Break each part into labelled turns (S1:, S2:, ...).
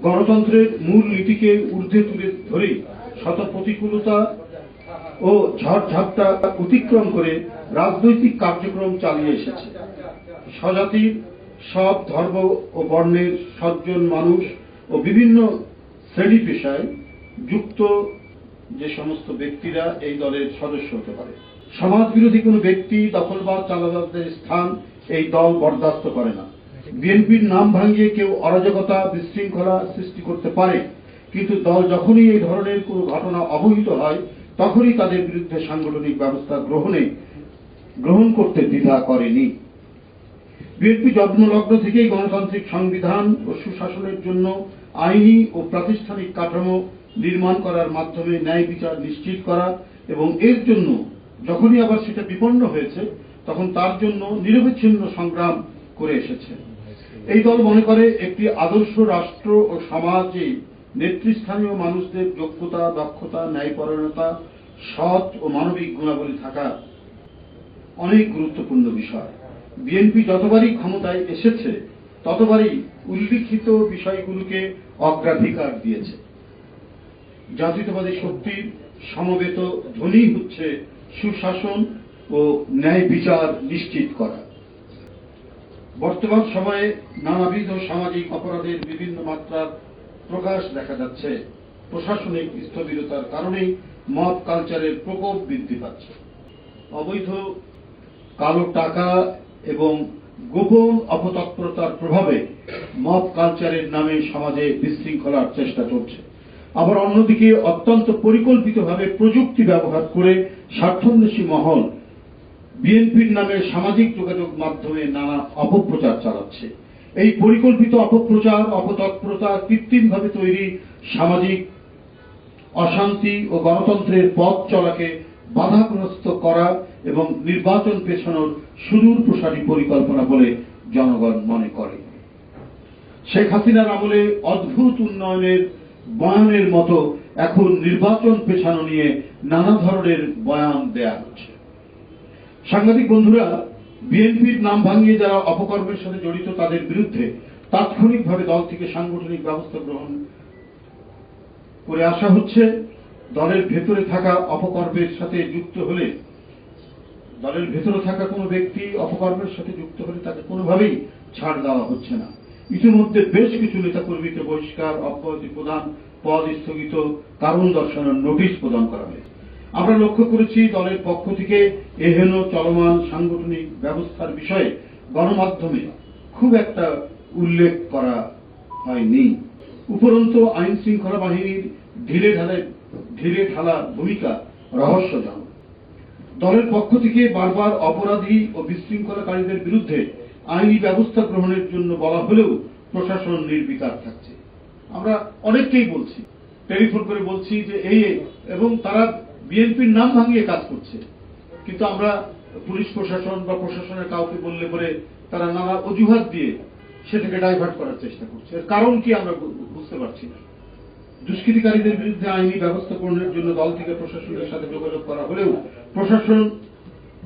S1: গণতন্ত্রের মূল নীতিকে ঊর্ধ্বে তুলে ধরে শত প্রতিকূলতা ও ঝড়ঝাপটা অতিক্রম করে রাজনৈতিক কার্যক্রম চালিয়ে এসেছে। স্বজাতির সব ধর্ম ও বর্ণের সজ্জন মানুষ ও বিভিন্ন শ্রেণী পেশায় যুক্ত যে সমস্ত ব্যক্তিরা এই দলের সদস্য হতে পারে। সমাজ বিরোধী কোনো ব্যক্তি, দখলবাজ, চাঁদাবাজদের স্থান এই দল বরদাস্ত করে না। বিএনপির নাম ভাঙিয়ে কেউ অরাজকতা, বিশৃঙ্খলা সৃষ্টি করতে পারে, কিন্তু দল যখনই এই ধরনের কোনো ঘটনা অবহিত হয় তখনই তাদের বিরুদ্ধে সাংগঠনিক ব্যবস্থা গ্রহণ করতে দ্বিধা করেনি। বিএনপি জন্মলগ্ন থেকেই গণতান্ত্রিক সংবিধান ও সুশাসনের জন্য আইনি ও প্রাতিষ্ঠানিক কাঠামো নির্মাণ করার মাধ্যমে ন্যায় বিচার নিশ্চিত করা এবং এর জন্য যখনই আবার সেটা বিপন্ন হয়েছে তখন তার জন্য নিরবচ্ছিন্ন সংগ্রাম করে এসেছে। এই দল মনে করে একটি আদর্শ রাষ্ট্র ও সমাজে নেতৃস্থানীয় মানুষদের যোগ্যতা, দক্ষতা, ন্যায়পরায়ণতা, সৎ ও মানবিক গুণাবলী থাকা অনেক গুরুত্বপূর্ণ বিষয়। বিএনপি যতবারই ক্ষমতায় এসেছে ততবারই উল্লিখিত বিষয়গুলোকে অগ্রাধিকার দিয়েছে। জাতীয়তাবাদী শক্তির সমবেত ধ্বনি হচ্ছে সুশাসন ও ন্যায় বিচার নিশ্চিত করা। বর্তমান সময়ে নানাবিধ সামাজিক অপরাধের বিভিন্ন মাত্রার প্রকাশ দেখা যাচ্ছে। প্রশাসনিক স্থবিরতার কারণেই মব কালচারের প্রকোপ বৃদ্ধি পাচ্ছে। অবৈধ কালো টাকা এবং গোপন অপতৎপরতার প্রভাবে মব কালচারের নামে সমাজে বিশৃঙ্খলার চেষ্টা চলছে। আবার অন্যদিকে অত্যন্ত পরিকল্পিতভাবে প্রযুক্তি ব্যবহার করে স্বার্থান্বেষী মহল বিএনপির নামে সামাজিক যোগাযোগ মাধ্যমে নানা অপপ্রচার চালাচ্ছে। এই পরিকল্পিত অপপ্রচার, অপতৎপরতা কৃত্রিমভাবে তৈরি সামাজিক অশান্তি ও গণতন্ত্রের পথ চলাকে বাধাগ্রস্ত করা এবং নির্বাচন পেছানোর সুদূর প্রসারী পরিকল্পনা বলে জনগণ মনে করে। শেখ হাসিনার আমলে অদ্ভুত উন্নয়নের বয়ানের মতো এখন নির্বাচন পেছানো নিয়ে নানা ধরনের বয়ান দেয়া হচ্ছে। সাংবাদিক বন্ধুরা, বিএনপির নাম ভাঙিয়ে যারা অপকর্মের সাথে জড়িত তাদের বিরুদ্ধে তাৎক্ষণিকভাবে দল থেকে সাংগঠনিক ব্যবস্থা গ্রহণ করে আসা হচ্ছে। দলের ভেতরে থাকা অপকর্মের সাথে যুক্ত হলে, দলের ভেতরে থাকা কোনো ব্যক্তি অপকর্মের সাথে যুক্ত হলে তাকে কোনোভাবেই ছাড় দেওয়া হচ্ছে না। ইতিমধ্যে বেশ কিছু নেতাকর্মীকে বহিষ্কার, অব্যাহতি প্রদান, পদ স্থগিত, কারণ দর্শানোর নোটিশ প্রদান করা হয়েছে। আমরা লক্ষ্য করেছি দলের পক্ষ থেকে এহেন চলমান সাংগঠনিক ব্যবস্থার বিষয়ে গণমাধ্যমে খুব একটা উল্লেখ করা হয়নি। উপরন্তু আইন শৃঙ্খলা বাহিনীর ঢিলে ঢালা ভূমিকা রহস্যজনক। দলের পক্ষ থেকে বারবার অপরাধী ও বিশৃঙ্খলাকারীদের বিরুদ্ধে আইনি ব্যবস্থা গ্রহণের জন্য বলা হলেও প্রশাসন নির্বিকার থাকছে। আমরা অনেককেই বলছি, টেলিফোন করে বলছি যে এবং তারা বিএনপির নাম ভাঙিয়ে কাজ করছে, কিন্তু আমরা পুলিশ প্রশাসন বা প্রশাসনের কাউকে বললে পরে তারা নানা অজুহাত দিয়ে সেটাকে ডাইভার্ট করার চেষ্টা করছে। এর কারণ কি আমরা বুঝতে পারছি না। দুষ্কৃতিকারীদের বিরুদ্ধে আইনি ব্যবস্থা গ্রহণের জন্য দল থেকে প্রশাসনের সাথে যোগাযোগ করা হলেও প্রশাসন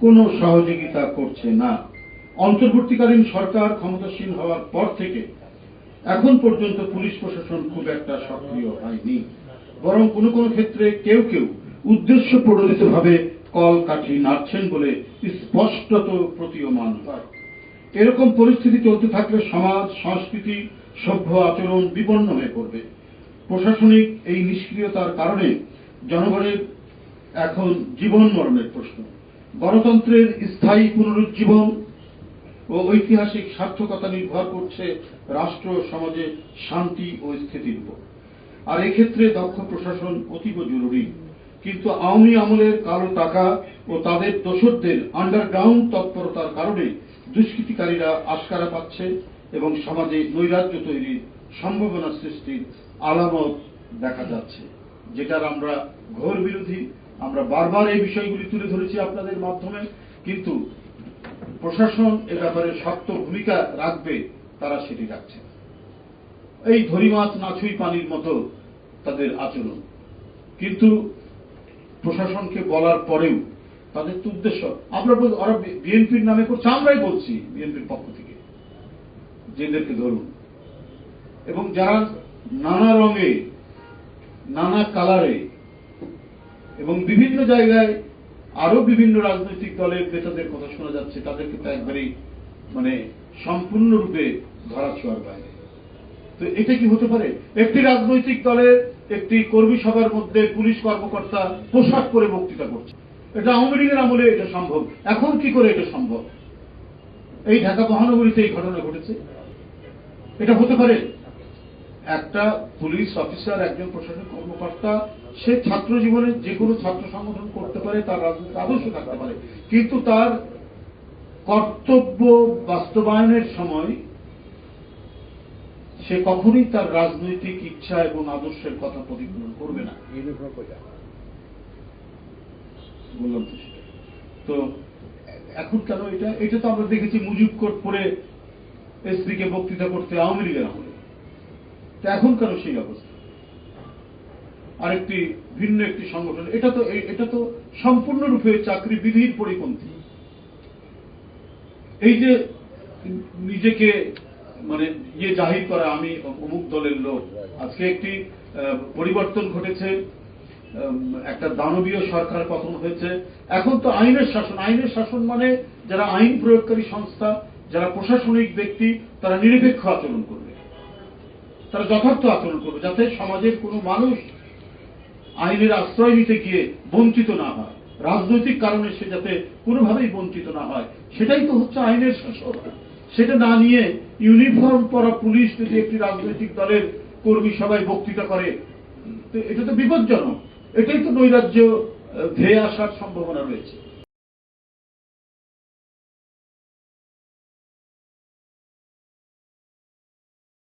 S1: কোনো সহযোগিতা করছে না। অন্তর্বর্তীকালীন সরকার ক্ষমতাসীন হওয়ার পর থেকে এখন পর্যন্ত পুলিশ প্রশাসন খুব একটা সক্রিয় হয়নি, বরং কোনো কোনো ক্ষেত্রে কেউ কেউ উদ্দেশ্য প্রণোদিতভাবে কল কাঠি নাড়ছেন বলে স্পষ্টত প্রতীয়মান হয়। এরকম পরিস্থিতি চলতে থাকলে সমাজ, সংস্কৃতি, সভ্য আচরণ বিপন্ন হয়ে পড়বে। প্রশাসনিক এই নিষ্ক্রিয়তার কারণে জনগণের এখন জীবন মরণের প্রশ্ন। গণতন্ত্রের স্থায়ী পুনরুজ্জীবন ও ঐতিহাসিক সার্থকতা নির্ভর করছে রাষ্ট্র সমাজে শান্তি ও স্থিতির উপর। আর এক্ষেত্রে দক্ষ প্রশাসন অতীব জরুরি। কিন্তু আওয়ামী আমলের কালো টাকা ও তাদের দোসরদের আন্ডারগ্রাউন্ড তৎপরতার কারণে দুষ্কৃতিকারীরা আশকারা পাচ্ছে এবং সমাজে নৈরাজ্য তৈরির সম্ভাবনা সৃষ্টির আলামত দেখা যাচ্ছে, যেটার আমরা ঘোর বিরোধী। আমরা বারবার এই বিষয়গুলি তুলে ধরেছি আপনাদের মাধ্যমে, কিন্তু প্রশাসন এ ব্যাপারে শক্ত ভূমিকা রাখবে, তারা সেটি রাখছে। এই ধরি মাছ না ছুঁই পানির মতো তাদের আচরণ। কিন্তু প্রশাসনকে বলার পরেও তাদের তো উদ্দেশ্য, ওরা বিএনপির নামে করছে, আমরাই বলছি বিএনপির পক্ষ থেকে যে এদেরকে ধরুন, এবং যারা নানা রঙে, নানা কালারে এবং বিভিন্ন জায়গায় আরো বিভিন্ন রাজনৈতিক দলের নেতাদের কথা শোনা যাচ্ছে, তাদেরকে তো একবারেই মানে সম্পূর্ণরূপে ধরাছোঁয়ার বাইরে। তো এটা কি হতে পারে? একটি রাজনৈতিক দলের একটি কর্মী সভার মধ্যে পুলিশ কর্মকর্তা পোশাক পরে বক্তৃতা করছে, এটা আওয়ামী লীগের আমলে এটা সম্ভব, এখন কি করে এটা সম্ভব? এই ঢাকা মহানগরীতে এই ঘটনা ঘটেছে। এটা হতে পারে? একটা পুলিশ অফিসার, একজন প্রশাসনিক কর্মকর্তা, সে ছাত্র জীবনে যে কোনো ছাত্র সংগঠন করতে পারে, তার রাজনৈতিক আদর্শ থাকতে পারে, কিন্তু তার কর্তব্য বাস্তবায়নের সময় সে কখনোই তার রাজনৈতিক ইচ্ছা এবং আদর্শের কথা প্রতিফলন করবে না। বললাম তো সেটা। তো এখন কেন এটা? এটা তো আমরা দেখেছি মুজিব কোট পরে এসপিকে বক্তৃতা করতে আওয়ামী লীগের আমলে। তো এখন কেন সেই অবস্থা? আরেকটি ভিন্ন একটি সংগঠন, এটা তো সম্পূর্ণরূপে চাকরি বিধির পরিপন্থী। এই যে নিজেকে মানে জাহির করা, আমি অমুক দলের লোক, আজকে একটি পরিবর্তন ঘটেছে, একটা দানবীয় সরকার পতন হয়েছে, এখন তো আইনের শাসন। আইনের শাসন মানে যারা আইন প্রয়োগকারী সংস্থা, যারা প্রশাসনিক ব্যক্তি, তারা নিরপেক্ষ আচরণ করবে, তারা যথার্থ আচরণ করবে, যাতে সমাজের কোনো মানুষ আইনের আশ্রয় নিতে গিয়ে বঞ্চিত না হয়, রাজনৈতিক কারণে সে যাতে কোনোভাবেই বঞ্চিত না হয়। সেটাই তো হচ্ছে আইনের শাসন। সেটা না নিয়ে ইউনিফর্ম পরা পুলিশ যদি একটি রাজনৈতিক দলের কর্মী সভায় বক্তৃতা করে, এটা তো বিপজ্জনক। এটাই তো নৈরাজ্য ধেয়ে আসার সম্ভাবনা রয়েছে।